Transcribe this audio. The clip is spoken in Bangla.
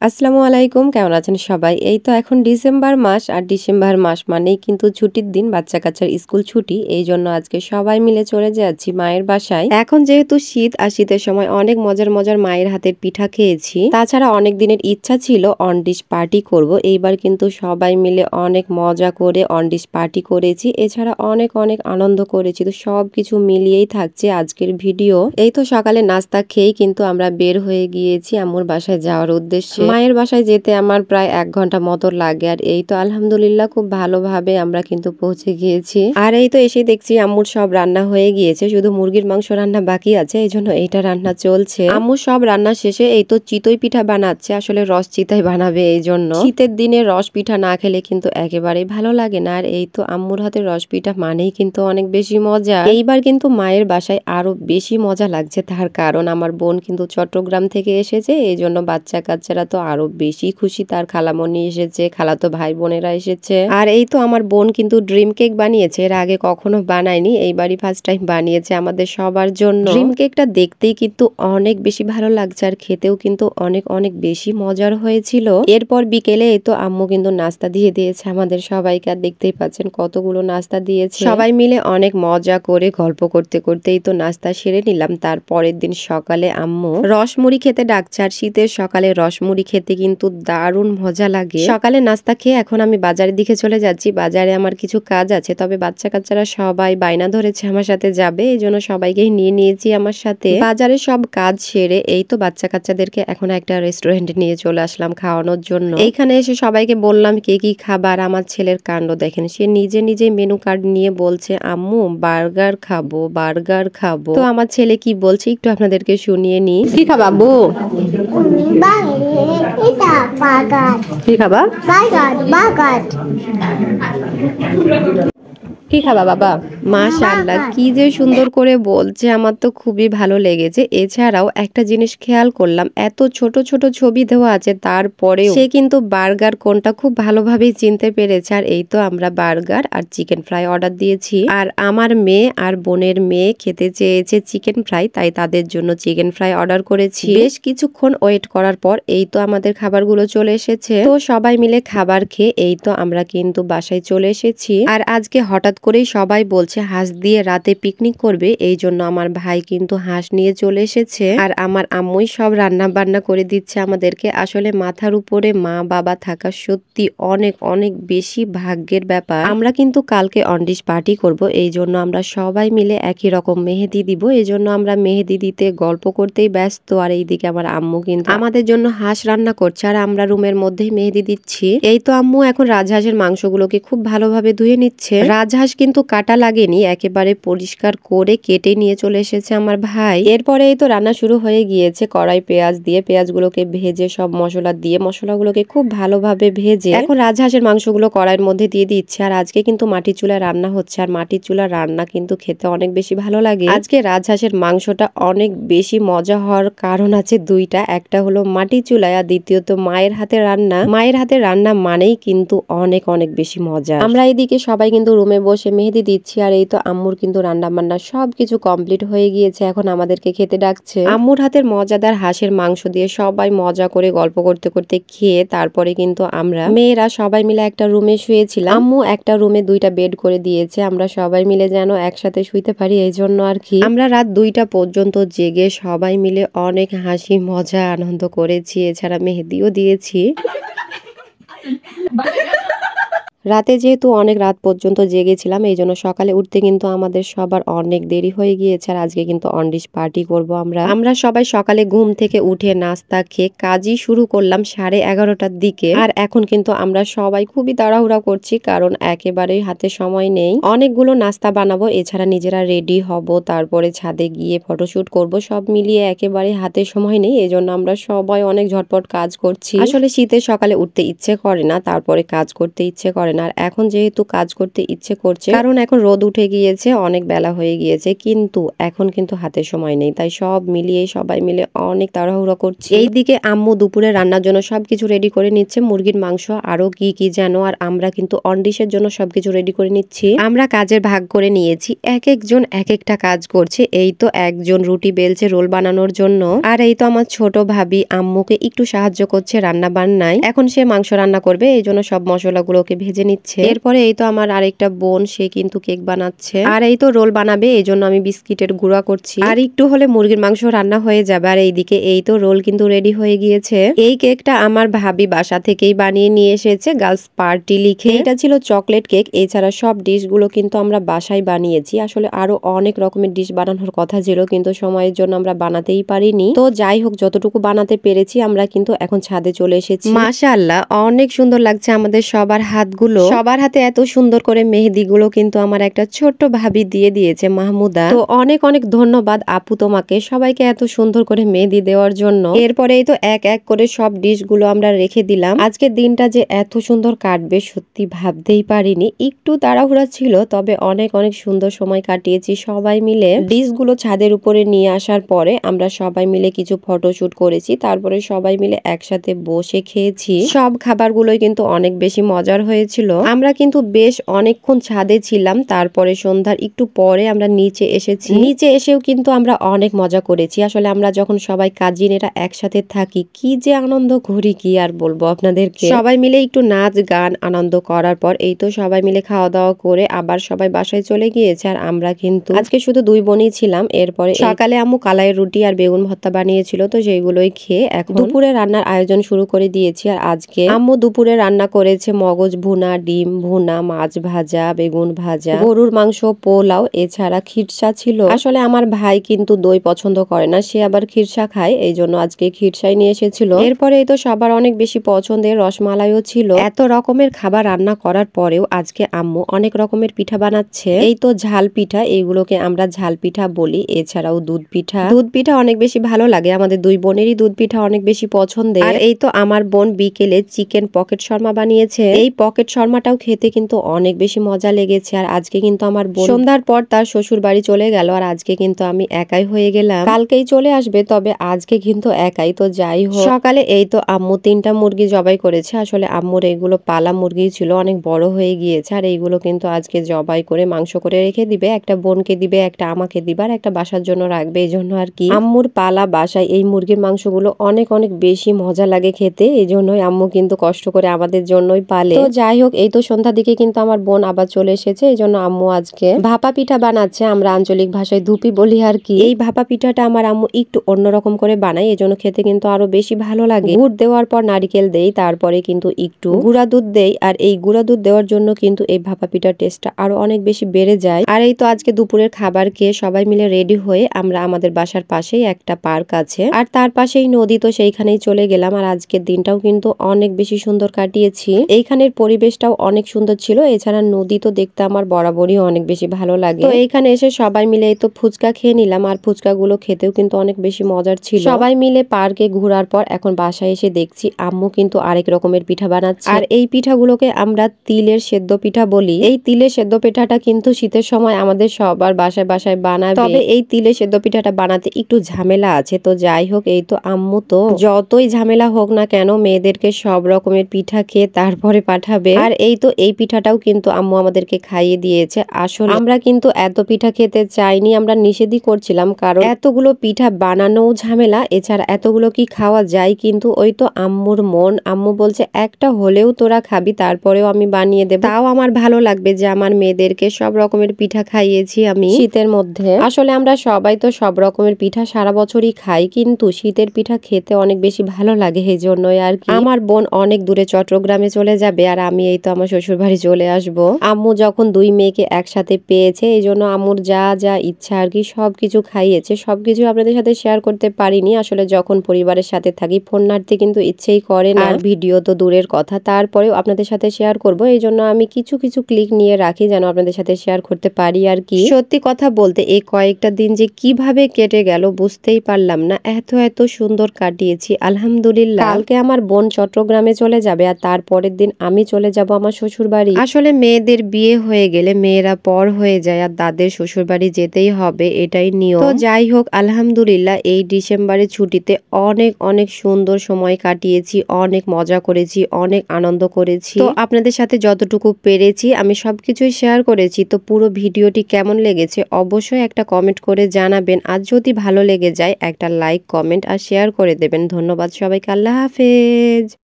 আসসালামু আলাইকুম, কেমন আছেন সবাই? এই তো এখন ডিসেম্বর মাস, আর ডিসেম্বর মাস মানেই কিন্তু ছুটির দিন, বাচ্চা কাচ্চার স্কুল ছুটি। এই জন্য আজকে সবাই মিলে চলে যাচ্ছি মায়ের বাসায়। এখন যেহেতু শীত, আর শীতের সময় অনেক মজার মজার মায়ের হাতের পিঠা খেয়েছি। তাছাড়া অনেক দিনের ইচ্ছা ছিল অন ডিশ পার্টি করব। এইবার কিন্তু সবাই মিলে অনেক মজা করে অন ডিশ পার্টি করেছি। এছাড়া অনেক অনেক আনন্দ করেছি। তো সবকিছু মিলিয়েই থাকছে আজকের ভিডিও। এই তো সকালে নাস্তা খেয়েই কিন্তু আমরা বের হয়ে গিয়েছি আম্মুর বাসায় যাওয়ার উদ্দেশ্যে। মায়ের বাসায় যেতে আমার প্রায় 1 ঘন্টা মতো লাগে। আর এই তো আলহামদুলিল্লাহ খুব ভালোভাবে আমরা কিন্তু পৌঁছে গিয়েছি। আর এই তো এসে দেখছি আম্মুর সব রান্না হয়ে গিয়েছে, শুধু মুরগির মাংস রান্না বাকি আছে, এই জন্য এইটা রান্না চলছে। আম্মুর সব রান্না শেষে এই তো চিতই পিঠা বানাচ্ছে, আসলে রস চিতাই বানাবে এই জন্য। শীতের দিনে রস পিঠা না খেলে কিন্তু একেবারেই ভালো লাগে না। আর এই তো আম্মুর হাতে রস পিঠা মানেই কিন্তু অনেক বেশি মজা। এইবার কিন্তু মায়ের বাসায় আরো বেশি মজা লাগছে, তার কারণ আমার বোন কিন্তু চট্টগ্রাম থেকে এসেছে, এই জন্য বাচ্চা কাচ্চারা তো আরো বেশি খুশি। তার খালামণি এসেছে, খালাতো ভাই বোনেরা এসেছে। আর এই তো আমার বোন কিন্তু ড্রিম কেক বানিয়েছে, এর আগে কখনো বানায়নি, এইবারই ফার্স্ট টাইম বানিয়েছে আমাদের সবার জন্য। ড্রিম কেকটা দেখতেই কিন্তু অনেক বেশি ভালো লাগছে, আর খেতেও কিন্তু অনেক অনেক বেশি মজার হয়েছিল। এরপর বিকেলে এই তো আম্মু কিন্তু নাস্তা দিয়ে দিয়েছে আমাদের সবাইকে, আর দেখতেই পাচ্ছেন কতগুলো নাস্তা দিয়েছে। সবাই মিলে অনেক মজা করে গল্প করতে করতেই তো নাস্তা সেরে নিলাম। তারপরের দিন সকালে আম্মু রসমুড়ি খেতে ডাকছে, আর শীতের সকালে রসমুড়ি খেতে কিন্তু দারুণ মজা লাগে। সকালে নাস্তা খেয়ে এখন আমি বাজারের দিকে চলে যাচ্ছি। বাজারে আমার কিছু কাজ আছে, তবে বাচ্চা কাচ্চারা সবাই বায়না ধরেছে আমার সাথে যাবে, এই জন্য সবাইকে নিয়ে নিয়েছি আমার সাথে। বাজারে সব কাজ সেরে এই তো বাচ্চা কাচ্চাদেরকে এখন একটা রেস্টুরেন্টে নিয়ে চলে আসলাম খাওয়ানোর জন্য। এইখানে এসে সবাইকে বললাম কে কি খাবার। আমার ছেলের কাণ্ড দেখেন, সে নিজে নিজে মেনু কার্ড নিয়ে বলছে আম্মু বার্গার খাবো, বার্গার খাবো। তো আমার ছেলে কি বলছে একটু আপনাদেরকে শুনিয়ে নি। কি খাবা আব্বু? কি খাবা? কি খাবা বাবা? মাশাআল্লাহ, কি যে সুন্দর করে বলছে, আমার তো খুবই ভালো লেগেছে। এছাড়াও একটা জিনিস খেয়াল করলাম, এত ছোট ছোট ছবি দেওয়া আছে, তারপরেও সে কিন্তু বার্গার কোনটা খুব ভালোভাবেই চিনতে পেরেছে। আর এই তো আমরা বার্গার আর চিকেন ফ্রাই অর্ডার দিয়েছি। আর আমার মেয়ে আর বোনের মেয়ে খেতে চেয়েছে চিকেন ফ্রাই, তাই তাদের জন্য চিকেন ফ্রাই অর্ডার করেছি। বেশ কিছুক্ষণ ওয়েট করার পর এই তো আমাদের খাবারগুলো চলে এসেছে। তো সবাই মিলে খাবার খেয়ে এই তো আমরা কিন্তু বাসায় চলে এসেছি। আর আজকে হঠাৎ করেই সবাই বলছে হাঁস দিয়ে রাতে পিকনিক করবে, এই জন্য আমার ভাই কিন্তু হাঁস নিয়ে চলে এসেছে। আর আমার আম্মুই সব রান্না বান্না করে দিচ্ছে আমাদেরকে। আসলে মাথার উপরে মা বাবা থাকা সত্যি অনেক অনেক বেশি ভাগ্যের ব্যাপার। আমরা কিন্তু কালকে অন ডিশ পার্টি করব, এই জন্য আমরা সবাই মিলে একই রকম মেহেদি দিব, এই জন্য আমরা মেহেদি দিতে গল্প করতেই ব্যস্ত। আর এইদিকে আমার আম্মু কিন্তু আমাদের জন্য হাঁস রান্না করছে, আর আমরা রুমের মধ্যেই মেহেদি দিচ্ছি। এই তো আম্মু এখন রাজহাঁসের মাংসগুলোকে খুব ভালোভাবে ধুয়ে নিচ্ছে। রাজহাঁস কিন্তু কাটা লাগেনি, একেবারে পরিষ্কার করে কেটে নিয়ে চলে এসেছে আমার ভাই। এরপরে এই তো রান্না শুরু হয়ে গিয়েছে। কড়াই পেঁয়াজ দিয়ে পেঁয়াজগুলোকে ভেজে সব মশলা দিয়ে মশলাগুলোকে খুব ভালোভাবে ভেজে এখন রাজহাঁসের মাংসগুলো কড়াইয়ের মধ্যে দিয়ে দিচ্ছে। আর আজকে কিন্তু মাটির চুলায় রান্না হচ্ছে, আর মাটির চুলার রান্না কিন্তু খেতে অনেক বেশি ভালো লাগে। আজকে রাজহাঁসের মাংসটা অনেক বেশি মজা হওয়ার কারণ আছে দুইটা, একটা হলো মাটির চুলায়, আর দ্বিতীয়ত মায়ের হাতে রান্না। মায়ের হাতে রান্না মানেই কিন্তু অনেক অনেক বেশি মজা। আমরা এদিকে সবাই কিন্তু রুমে বসে মেহেদি দিচ্ছি। আর এই তো আম্মুর কিন্তু রান্না বান্না সবকিছু কমপ্লিট হয়ে গিয়েছে, এখন আমাদেরকে খেতে ডাকছে। আম্মুর হাতের মজাদার হাঁসের মাংস দিয়ে সবাই মজা করে গল্প করতে করতে খেয়ে তারপরে কিন্তু আমরা মেয়েরা সবাই মিলে একটা রুমে শুয়েছিলাম। আম্মু একটা রুমে 2টা বেড করে দিয়েছে, আমরা সবাই মিলে যেন একসাথে শুইতে পারি, এই জন্য আর কি। আমরা রাত 2টা পর্যন্ত জেগে সবাই মিলে অনেক হাসি মজা আনন্দ করেছি, এছাড়া মেহেদিও দিয়েছি। রাতে যেহেতু অনেক রাত পর্যন্ত জেগেছিলাম, এই জন্য সকালে উঠতে কিন্তু আমাদের সবার অনেক দেরি হয়ে গিয়েছে। আর আজকে কিন্তু অন ডিশ পার্টি করবো আমরা সবাই সকালে ঘুম থেকে উঠে নাস্তা খেয়ে কাজই শুরু করলাম 11:30টার দিকে। আর এখন কিন্তু আমরা সবাই খুবই তাড়াহুড়া করছি, কারণ একেবারেই হাতে সময় নেই। অনেকগুলো নাস্তা বানাবো, এছাড়া নিজেরা রেডি হব, তারপরে ছাদে গিয়ে ফটোশুট করব, সব মিলিয়ে একেবারে হাতে সময় নেই, এই জন্য আমরা সবাই অনেক ঝটপট কাজ করছি। আসলে শীতের সকালে উঠতে ইচ্ছে করে না, তারপরে কাজ করতে ইচ্ছে করে না। আর এখন যেহেতু কাজ করতে ইচ্ছে করছে, কারণ এখন রোদ উঠে গিয়েছে, অনেক বেলা হয়ে গিয়েছে, কিন্তু এখন কিন্তু হাতে সময় নেই। তাই সব মিলিয়ে সবাই মিলে অনেক তাড়াহুড়া করছি। এইদিকে আম্মু দুপুরে রান্নার জন্য সবকিছু রেডি করে নিচ্ছে, মুরগির মাংস আরো কি কি যেন। আর আমরা কিন্তু অন ডিশের জন্য সবকিছু রেডি করে নিচ্ছি। আমরা কাজের ভাগ করে নিয়েছি, এক একজন এক একটা কাজ করছে। এই তো একজন রুটি বেলছে রোল বানানোর জন্য, আর এই তো আমার ছোট ভাবি আম্মুকে একটু সাহায্য করছে রান্না বান্নায়। এখন সে মাংস রান্না করবে, এই জন্য সব মশলাগুলোকে ভেজে নিচ্ছে। এরপরে এই তো আমার আরেকটা বোন, সে কিন্তু কেক বানাচ্ছে। আর এই তো রোল বানাবে, এই জন্য আমি বিস্কিটের গুঁড়া করছি। আর একটু হলে মুরগির মাংস রান্না হয়ে যাবে। আর এইদিকে এই তো রোল কিন্তু রেডি হয়ে গিয়েছে। এই কেকটা আমার ভাবি বাসা থেকেই বানিয়ে নিয়ে এসেছে, গার্লস পার্টি লিখে। এটা ছিল চকলেট কেক। এছাড়া সব ডিশগুলো কিন্তু আমরা বাসায় বানিয়েছি। আসলে আরো অনেক রকমের ডিশ বানানোর কথা ছিল, কিন্তু সময়ের জন্য আমরা বানাতেই পারিনি। তো যাই হোক, যতটুকু বানাতে পেরেছি। আমরা কিন্তু এখন ছাদে চলে এসেছি। মাশাআল্লাহ, অনেক সুন্দর লাগছে আমাদের সবার হাতগুলো। সবার হাতে এত সুন্দর করে মেহেদি গুলো কিন্তু আমার একটা ছোট্ট ভাবি দিয়ে দিয়েছে, মাহমুদা। তো অনেক অনেক ধন্যবাদ আপু তোমাকে, সবাইকে এত সুন্দর করে মেহেদি দেওয়ার জন্য। এরপরেই তো এক এক করে সব ডিশ গুলো আমরা রেখে দিলাম। আজকের দিনটা যে এত সুন্দর কাটবে সত্যি ভাবতেই পারিনি। একটু তাড়াহুড়া ছিল, তবে অনেক অনেক সুন্দর সময় কাটিয়েছি সবাই মিলে। ডিশ গুলো ছাদের উপরে নিয়ে আসার পরে আমরা সবাই মিলে কিছু ফটোশুট করেছি, তারপরে সবাই মিলে একসাথে বসে খেয়েছি। সব খাবারগুলোই কিন্তু অনেক বেশি মজার হয়েছিল। আমরা কিন্তু বেশ অনেকক্ষণ ছাদে ছিলাম, তারপরে সন্ধ্যার একটু পরে আমরা নিচে এসেছি। নিচে এসেও কিন্তু আমরা অনেক মজা করেছি। আসলে আমরা যখন সবাই কাজিনেরা একসাথে থাকি, কি যে আনন্দ করি, কি আর বলবো আপনাদেরকে। সবাই মিলে একটু নাচ গান আনন্দ করার পর এই তো সবাই মিলে খাওয়া দাওয়া করে আবার সবাই বাসায় চলে গিয়েছে। আর আমরা কিন্তু আজকে শুধু দুই বোনই ছিলাম। এরপরে সকালে আম্মু কালাইয়ের রুটি আর বেগুন ভর্তা বানিয়েছিল, তো সেইগুলোই খেয়ে এখন দুপুরে রান্নার আয়োজন শুরু করে দিয়েছি। আর আজকে আম্মু দুপুরে রান্না করেছে মগজ ভুনা, ডিম ভুনা, মাছ ভাজা, বেগুন ভাজা, গরুর মাংস, পোলাও, এছাড়া খিরসা ছিল। আসলে আমার ভাই কিন্তু দই পছন্দ করে না, সে আবার খিরসা খায়, এই জন্য আজকে খিরসাই নিয়ে এসেছিল। এরপরে এই তো সবার অনেক বেশি পছন্দের রসমালাইও ছিল। এত রকমের খাবার রান্না করার পরেও আজকে আম্মু অনেক রকমের পিঠা বানাচ্ছে। এই তো ঝাল পিঠা, এইগুলোকে আমরা ঝাল পিঠা বলি। এছাড়াও দুধ পিঠা। দুধ পিঠা অনেক বেশি ভালো লাগে, আমাদের দুই বোনেরই দুধ পিঠা অনেক বেশি পছন্দের। আর এই তো আমার বোন বিকেলে চিকেন পকেট শর্মা বানিয়েছে। এই পকেট শর্মাটাও খেতে কিন্তু অনেক বেশি মজা লেগেছে। আর আজকে কিন্তু আমার বোন সন্ধ্যার পর তার শ্বশুর বাড়ি চলে গেল, আর আজকে কিন্তু আমি একাই হয়ে গেলাম। কালকেই চলে আসবে, তবে আজকে কিন্তু একাই। তো যাই হোক, সকালে এই তো আম্মু 3টা মুরগি জবাই করেছে। আসলে আম্মুর এইগুলো পালা মুরগি ছিল, অনেক বড় হয়ে গিয়েছে। আর এইগুলো কিন্তু আজকে জবাই করে মাংস করে রেখে দিবে, একটা বোনকে দিবে, একটা আমাকে দিবে, আর একটা বাসার জন্য রাখবে। এই জন্য আর কি আম্মুর পালা বাসায় এই মুরগির মাংসগুলো অনেক অনেক বেশি মজা লাগে খেতে, এই জন্যই আম্মু কিন্তু কষ্ট করে আমাদের জন্যই পালে। তো যাই হোক, এই তো সন্ধ্যার দিকে কিন্তু আমার বোন আবার চলে এসেছে, এই জন্য আম্মু আজকে ভাপা পিঠা বানাচ্ছে। আমরা আঞ্চলিক ভাষায় ধুপি বলি আর কি। এই ভাপা পিঠাটা আমার আম্মু একটু অন্যরকম করে বানায়, এই জন্য খেতে কিন্তু আরো বেশি ভালো লাগে। গুড় দেওয়ার পর নারিকেল দেই, তারপরে কিন্তু একটু গুঁড়া দুধ দেই। আর এই গুঁড়া দুধ দেওয়ার জন্য কিন্তু এই ভাপা পিঠার টেস্টটা আরো অনেক বেশি বেড়ে যায়। আর এই তো আজকে দুপুরের খাবার খেয়ে সবাই মিলে রেডি হয়ে আমরা আমাদের বাসার পাশেই একটা পার্ক আছে, আর তার পাশেই নদী, তো সেইখানেই চলে গেলাম। আর আজকের দিনটাও কিন্তু অনেক বেশি সুন্দর কাটিয়েছি। এইখানের পরিবেশটাও অনেক সুন্দর ছিল। এছাড়া নদী তো দেখতে আমার বরাবরই অনেক বেশি ভালো লাগে। তো এইখানে এসে সবাই মিলে এই তো ফুচকা খেয়ে নিলাম। আর ফুচকাগুলো খেতেও কিন্তু অনেক বেশি মজার ছিল। সবাই মিলে পার্কে ঘোরার পর এখন বাসায় এসে দেখছি আম্মু কিন্তু আরেক রকমের পিঠা বানাচ্ছে। আর এই পিঠাগুলোকে আমরা তিলের সেদ্ধ পিঠা বলি। এই তিলের সেদ্ধ পিঠাটা কিন্তু শীতের সময় আমাদের সবার বাসায় বাসায় বানাবে, তবে এই তিলের সেদ্ধ পিঠাটা বানাতে একটু ঝামেলা আছে। তো যাই হোক, এই তো আম্মু তো যতই ঝামেলা হোক না কেন মেয়েদেরকে সব রকমের পিঠা খেয়ে তারপরে পাঠাবে। আর এই তো এই পিঠাটাও কিন্তু আম্মু আমাদেরকে খাইয়ে দিয়েছে। আসলে আমরা কিন্তু এত পিঠা খেতে চাইনি, আমরা নিষেধই করছিলাম, কারণ এতগুলো পিঠা বানানোও ঝামেলা, এছাড়া এতগুলো কি খাওয়া যায়। কিন্তু ওই তো আম্মুর মন, আম্মু বলছে একটা হলেও তোরা খাবি, তারপরেও আমি বানিয়ে দেব। তাও আমার ভালো লাগবে যে আমার মেয়েদেরকে সব রকমের পিঠা খাইয়েছি আমি শীতের মধ্যে। আসলে আমরা সবাই তো সব রকমের পিঠা সারা বছরই খাই, কিন্তু শীতের পিঠা খেতে অনেক বেশি ভালো লাগে, এই জন্যই আর কি। আমার বোন অনেক দূরে চট্টগ্রামে চলে যাবে, আর আমি এই তো আমার শ্বশুর বাড়ি চলে আসবো। আম্মু যখন দুই মেয়েকে একসাথে পেয়েছে, এই জন্য আম্মুর যা যা ইচ্ছা আর কি সবকিছু খাইয়েছে। সবকিছু আপনাদের সাথে শেয়ার করতে পারিনি, আসলে যখন পরিবারের সাথে থাকি ফোন নাড়তে কিন্তু ইচ্ছেই করে না, আর ভিডিও তো দূরের কথা, তারপরেও আপনাদের সাথে শেয়ার করব, এই জন্য আমি কিছু কিছু ক্লিক নিয়ে রাখি যেন আপনাদের সাথে শেয়ার করতে পারি আর কি। সত্যি কথা বলতে এই কয়েকটা দিন যে কিভাবে কেটে গেল বুঝতেই পারলাম না, এত এত সুন্দর কাটিয়েছি আলহামদুলিল্লাহ। কালকে আমার বোন চট্টগ্রামে চলে যাবে, আর তারপরের দিন আমি চলে যাব যাব আমার শ্বশুর বাড়ি। আসলে মেয়েদের বিয়ে হয়ে গেলে মেয়েরা পর হয়ে যায় আর তাদের শ্বশুর বাড়ি যেতেই হবে, এটাই নিয়ম। তো যাই হোক, আলহামদুলিল্লাহ এই ডিসেম্বরের ছুটিতে অনেক অনেক সুন্দর সময় কাটিয়েছি, অনেক মজা করেছি, অনেক আনন্দ করেছি। তো আপনাদের সাথে যতটুকু পেরেছি আমি সবকিছুই শেয়ার করেছি। তো পুরো ভিডিওটি কেমন লেগেছে অবশ্যই একটা কমেন্ট করে জানাবেন। আর যদি ভালো লেগে যায় একটা লাইক, কমেন্ট আর শেয়ার করে দেবেন। ধন্যবাদ সবাইকে। আল্লাহ হাফেজ।